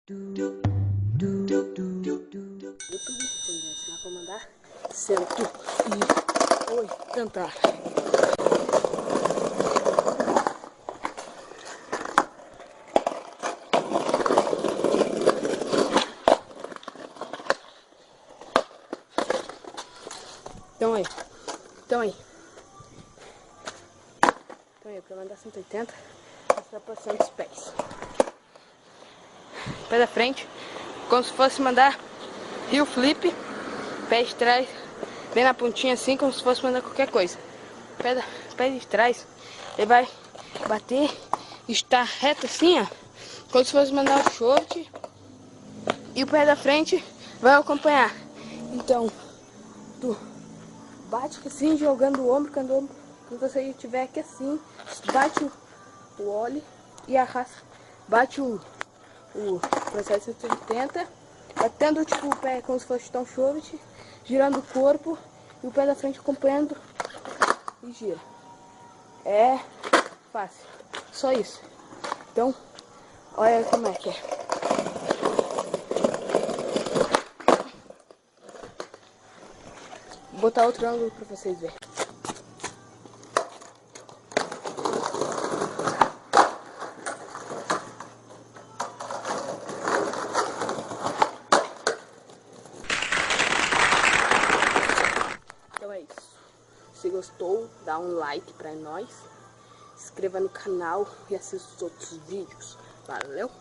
YouTube foi me ensinar a comandar 180. Então aí, para mandar 180, você vai passando os pés. Pé da frente, como se fosse mandar heel flip, pé de trás, bem na pontinha assim, como se fosse mandar qualquer coisa. Pé de trás, ele vai bater, estar reto assim, ó, como se fosse mandar o short, e o pé da frente vai acompanhar. Então, tu bate assim, jogando o ombro, quando você estiver aqui assim, bate o óleo e arrasta, bate o processo 180, batendo tipo o pé como se fosse tão short, girando o corpo e o pé da frente acompanhando e gira. É fácil, só isso. Então, olha como é que é. Vou botar outro ângulo para vocês verem. Então é isso. Se gostou, dá um like pra nós. Se inscreva no canal e assista os outros vídeos. Valeu!